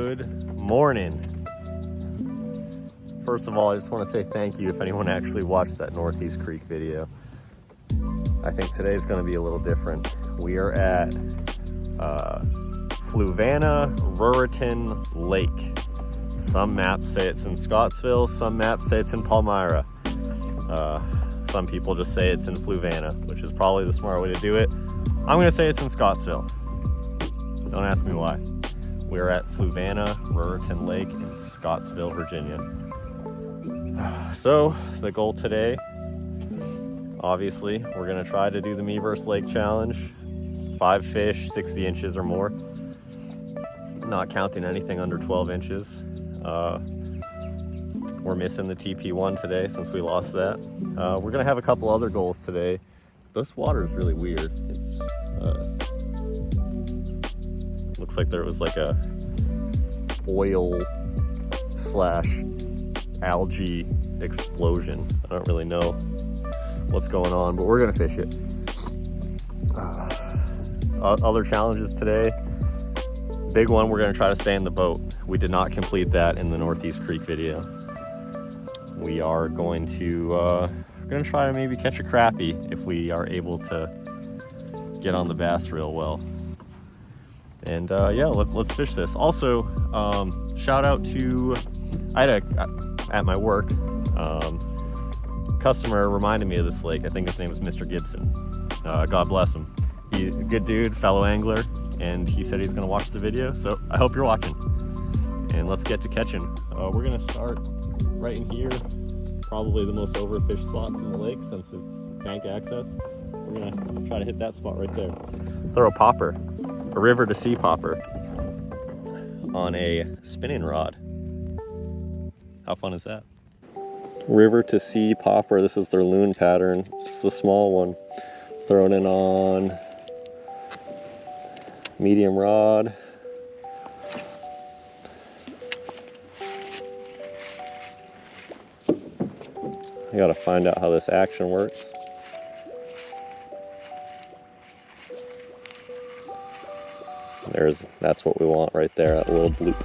Good morning. First of all, I just want to say thank you if anyone actually watched that Northeast Creek video. I think today's going to be a little different. We are at Fluvanna Ruritan Lake. Some maps say it's in Scottsville, some maps say it's in Palmyra. Some people just say it's in Fluvanna, which is probably the smart way to do it. I'm going to say it's in Scottsville. Don't ask me why. We're at Fluvanna Ruritan Lake in Scottsville, Virginia. So the goal today, obviously, we're going to try to do the Me vs. Lake challenge. 5 fish, 60 inches or more. Not counting anything under 12 inches. We're missing the TP1 today since we lost that. We're going to have a couple other goals today. This water is really weird. It's looks like there was like a oil / algae explosion. I don't really know what's going on, but we're gonna fish it. Other challenges today. Big one, we're gonna try to stay in the boat. We did not complete that in the Northeast Creek video. We are going to we're gonna try to maybe catch a crappie if we are able to get on the bass real well. And yeah, let's fish this. Also, shout out to, at my work, customer reminded me of this lake. I think his name is Mr. Gibson. God bless him. He's a good dude, fellow angler, and he said he's gonna watch the video, so I hope you're watching. And let's get to catching. We're gonna start right in here, probably the most overfished spots in the lake since it's bank access. We're gonna try to hit that spot right there. Throw a popper, a river to sea popper on a spinning rod. How fun is that? River to sea popper. This is their loon pattern. It's the small one. Throw it in on medium rod. I gotta find out how this action works. That's what we want right there, that little bloop.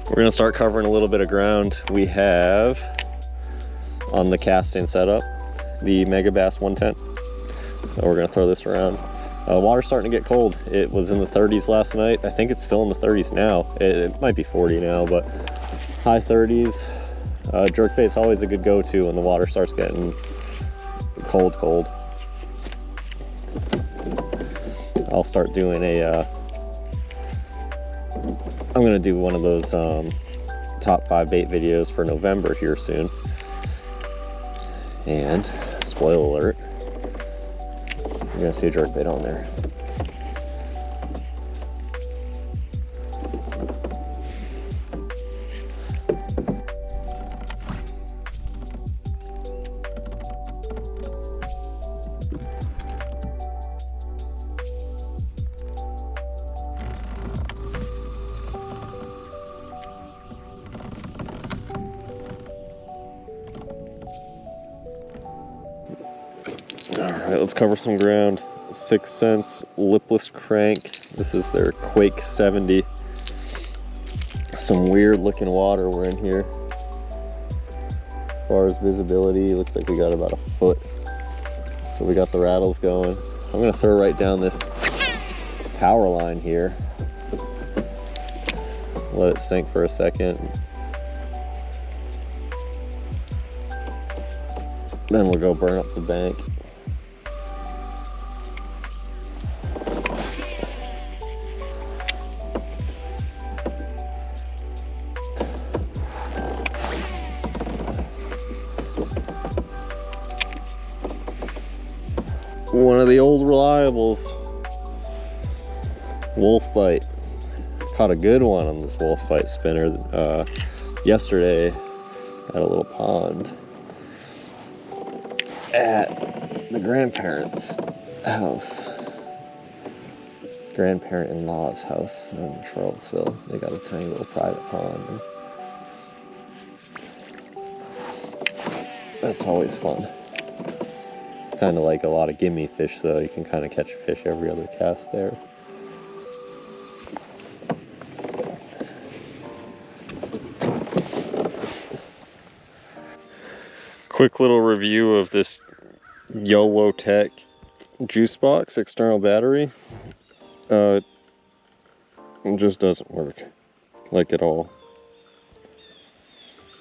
We're gonna start covering a little bit of ground. We have, on the casting setup, the Megabass 110. So we're gonna throw this around. Water's starting to get cold. It was in the 30s last night. I think it's still in the 30s now. It might be 40 now, but high 30s. Jerkbait's always a good go-to when the water starts getting cold. I'll start doing I'm gonna do one of those top 5 bait videos for November here soon. And spoiler alert, you're gonna see a jerkbait on there. All right, let's cover some ground. 6 cents lipless crank. This is their Quake 70. Some weird looking water we're in here. As far as visibility, looks like we got about a foot. So we got the rattles going. I'm gonna throw right down this power line here. Let it sink for a second. Then we'll go burn up the bank. One of the old reliables, wolf bite. Caught a good one on this wolf bite spinner yesterday at a little pond at the grandparents' house. grandparent-in-law's house in Charlottesville. They got a tiny little private pond. That's always fun. It's kind of like a lot of gimme fish, though. You can kind of catch a fish every other cast there. Quick little review of this YOLO Tech juice box external battery. It just doesn't work, like at all.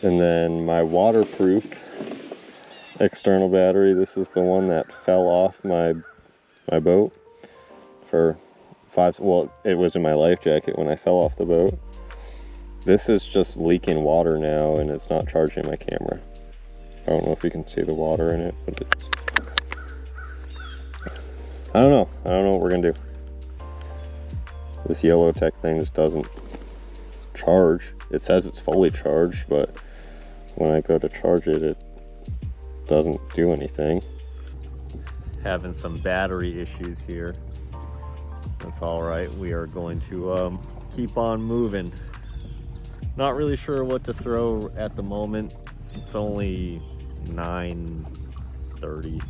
And then my waterproof external battery, this is the one that fell off my boat for well, it was in my life jacket when I fell off the boat. This is just leaking water now, and it's not charging my camera. I don't know if you can see the water in it, but it's... I don't know what we're gonna do. This YOLO Tech thing just doesn't charge. It says it's fully charged, but when I go to charge it, it doesn't do anything. Having some battery issues here. That's all right. We are going to keep on moving. Not really sure what to throw at the moment. It's only 9:30.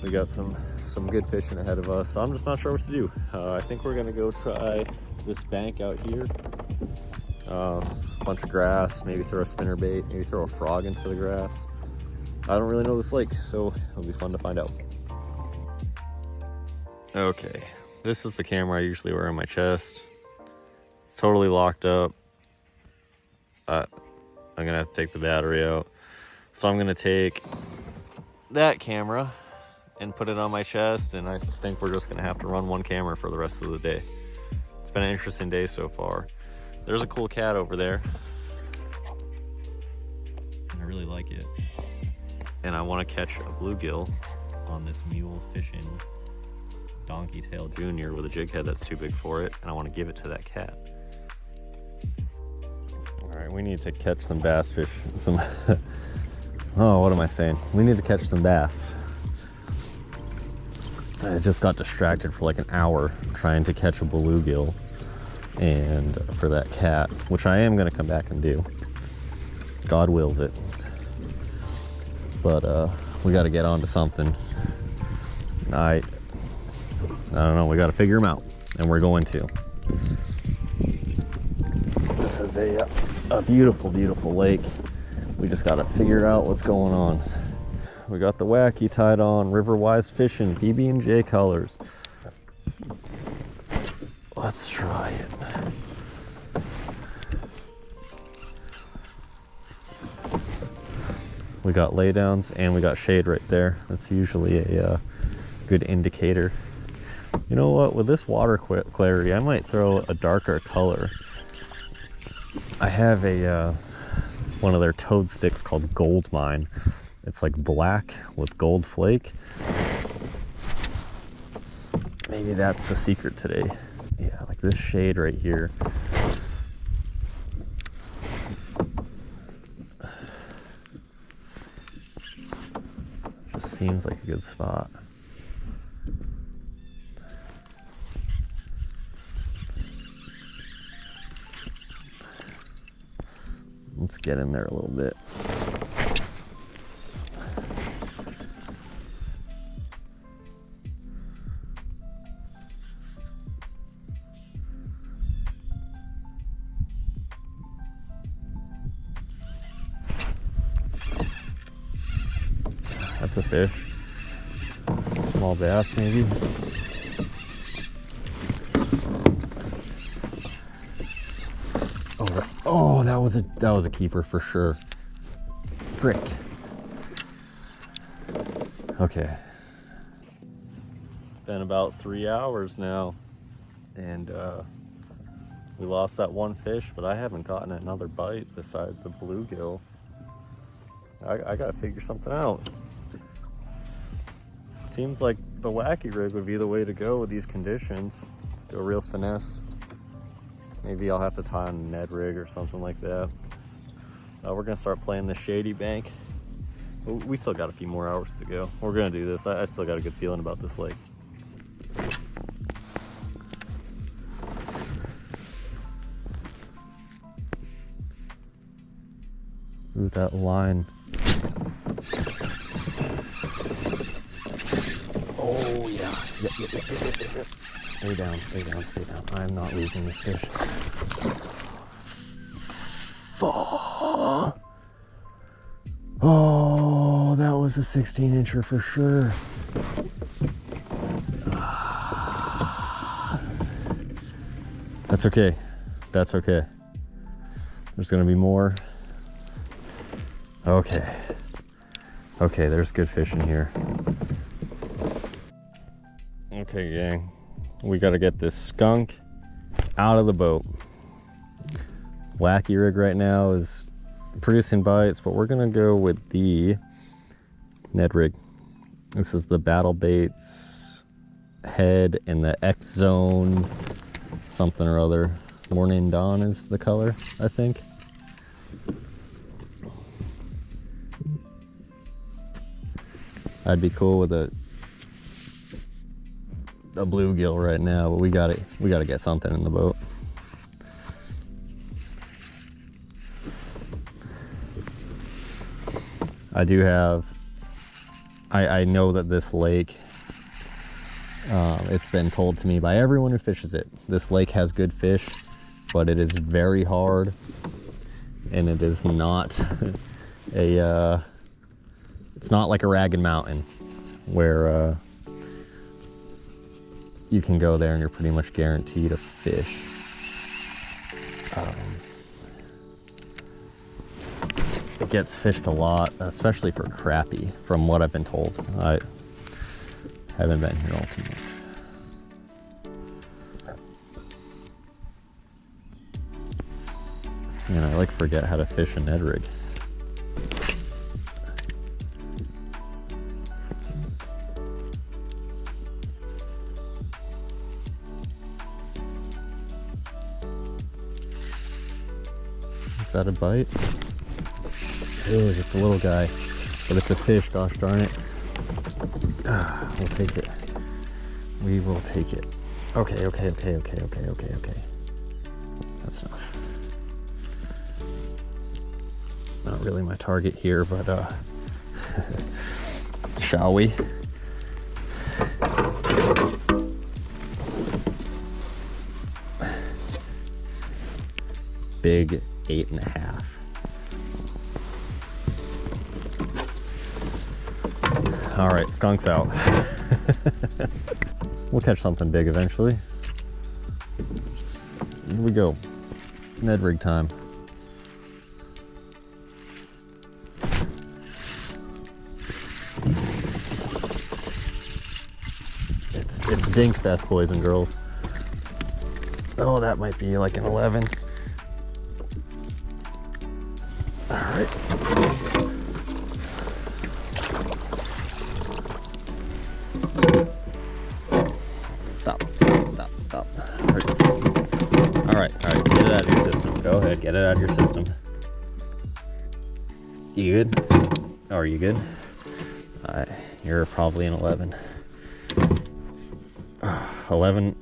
We got some good fishing ahead of us, so I'm just not sure what to do. I think we're gonna go try this bank out here. Bunch of grass, maybe throw a spinnerbait, maybe throw a frog into the grass. I don't really know this lake, so it'll be fun to find out. Okay, this is the camera I usually wear on my chest. It's totally locked up. I'm gonna have to take the battery out. So I'm gonna take that camera and put it on my chest, and I think we're just gonna have to run one camera for the rest of the day. It's been an interesting day so far. There's a cool cat over there. I really like it. And I wanna catch a bluegill on this mule fishing donkey tail junior with a jig head that's too big for it, and I wanna give it to that cat. All right, we need to catch some bass fish, oh, what am I saying? We need to catch some bass. I just got distracted for like an hour trying to catch a bluegill and for that cat, which I am gonna come back and do. God wills it. But we gotta get onto something. I don't know, we gotta figure them out, and we're going to. This is a beautiful, beautiful lake. We just gotta figure out what's going on. We got the wacky tied on, Riverwise Fishing, PB&J colors. Let's try it. We got laydowns and we got shade right there. That's usually a good indicator. You know what, with this water clarity, I might throw a darker color. I have one of their toad sticks called Gold Mine. It's like black with gold flake. Maybe that's the secret today. Yeah, like this shade right here. Just seems like a good spot. Let's get in there a little bit. That's a fish. Small bass, maybe. Oh, that was a keeper for sure. Frick. Okay. It's been about 3 hours now, and we lost that one fish, but I haven't gotten another bite besides a bluegill. I gotta figure something out. Seems like the wacky rig would be the way to go with these conditions. Go real finesse. Maybe I'll have to tie on a Ned rig or something like that. We're gonna start playing the shady bank. We still got a few more hours to go. We're gonna do this. I still got a good feeling about this lake. Ooh, that line. Oh yeah. Yep. Stay down, stay down, stay down. I'm not losing this fish. Oh, that was a 16-incher for sure. That's okay. That's okay. There's gonna be more. Okay. Okay, there's good fish in here. Okay, gang. We gotta get this skunk out of the boat. Wacky rig right now is producing bites, but we're gonna go with the Ned rig. This is the Battle Baits head and the X Zone something or other. Morning Dawn is the color, I think. I'd be cool with a bluegill right now, but we gotta get something in the boat. I do have, I know that this lake, it's been told to me by everyone who fishes it, this lake has good fish, but it is very hard, and it is not it's not like a Ragged Mountain where you can go there and you're pretty much guaranteed a fish. It gets fished a lot, especially for crappie, from what I've been told. I haven't been here all too much. And I like forget how to fish a Ned rig. Is that a bite? Dude, it's a little guy, but it's a fish, gosh darn it. We'll take it. We will take it. Okay. That's enough. Not really my target here, but shall we? Big 8.5. All right, skunk's out. We'll catch something big eventually. Here we go. Ned rig time. It's dink fest, boys and girls. Oh, that might be like an 11. All right. Stop. All right, get it out of your system. Go ahead, get it out of your system. You good? Oh, are you good? You're probably an 11. 11,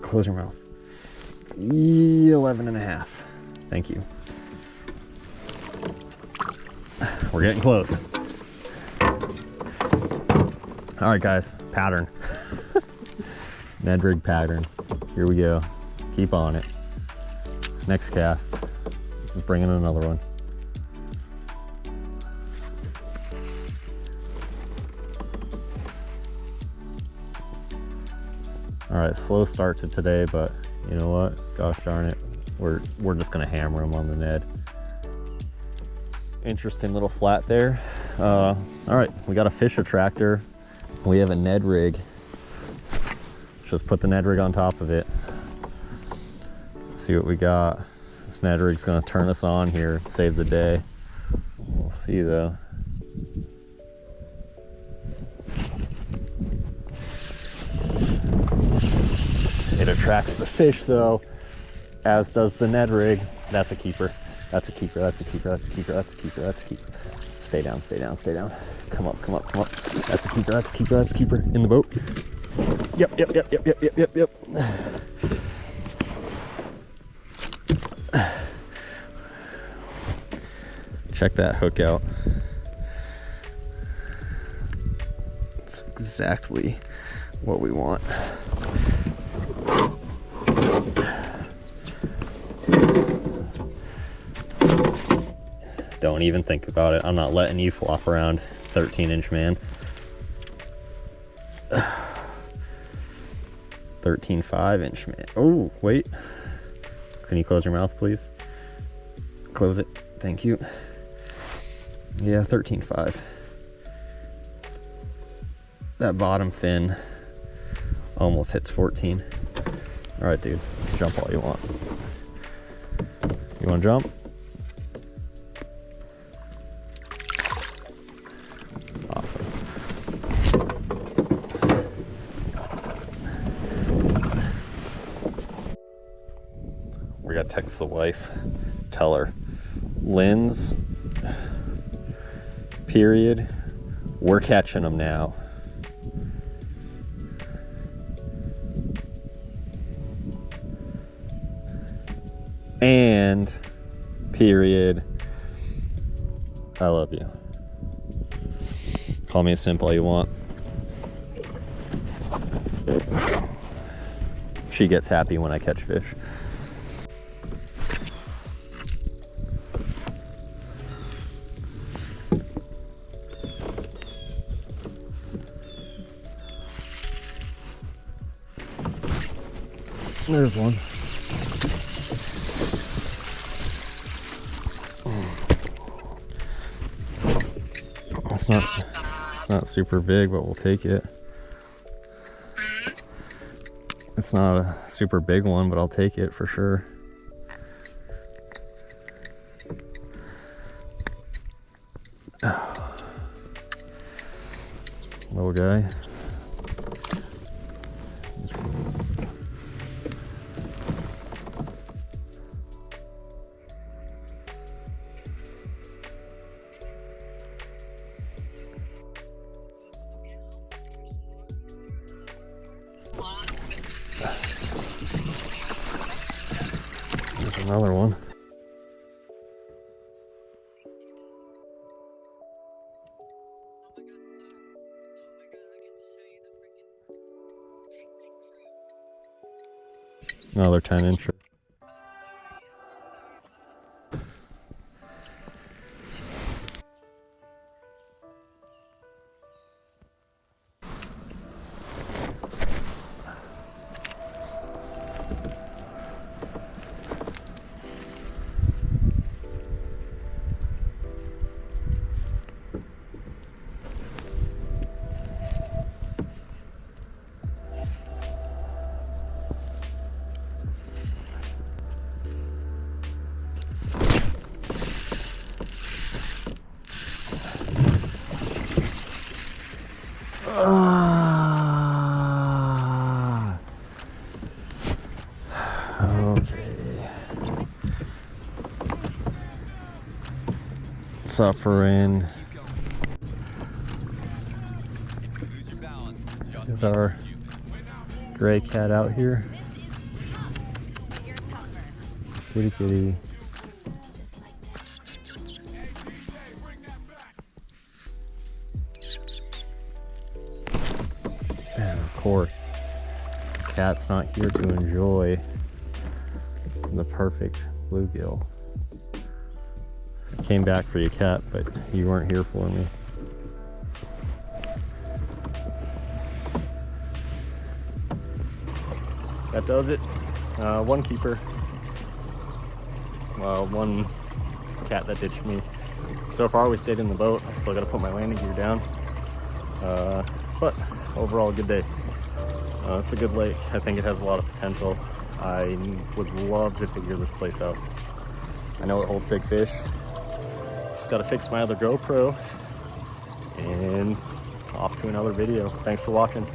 close your mouth. 11.5. Thank you. We're getting close. All right, guys, pattern. Ned rig pattern. Here we go. Keep on it. Next cast. This is bringing another one. All right, slow start to today, but you know what? Gosh darn it, we're just gonna hammer them on the Ned. Interesting little flat there. All right, we got a fish attractor. We have a Ned rig. Just put the Ned rig on top of it. Let's see what we got. This Ned rig's gonna turn us on here, save the day. We'll see though. It attracts the fish though, as does the Ned rig. That's a keeper. That's a keeper. That's a keeper. That's a keeper. That's a keeper. That's a keeper. Stay down. Stay down. Stay down. Come up. Come up. Come up. That's a keeper. That's a keeper. That's a keeper. In the boat. Yep. Check that hook out. It's exactly what we want. Don't even think about it. I'm not letting you flop around, 13-inch man. 13 5-inch man. Oh, wait. Can you close your mouth, please? Close it. Thank you. Yeah, 13.5. That bottom fin almost hits 14. All right, dude. Jump all you want. You want to jump? Awesome. We got to text the wife. Tell her. Lens. Period. We're catching them now. And period. I love you. Call me a simp all you want. She gets happy when I catch fish. There's one. It's not super big, but we'll take it. It's not a super big one, but I'll take it for sure. Little guy. There's another one. Another 10-inch. Okay. Suffering. Is our gray cat out here? Kitty kitty. And of course, the cat's not here to enjoy the perfect bluegill. Came back for you, cat, but you weren't here for me. That does it. One keeper. Well, one cat that ditched me. So far we stayed in the boat. I still gotta put my landing gear down. But overall, a good day. It's a good lake. I think it has a lot of potential. I would love to figure this place out. I know it holds big fish. Just gotta fix my other GoPro and off to another video. Thanks for watching.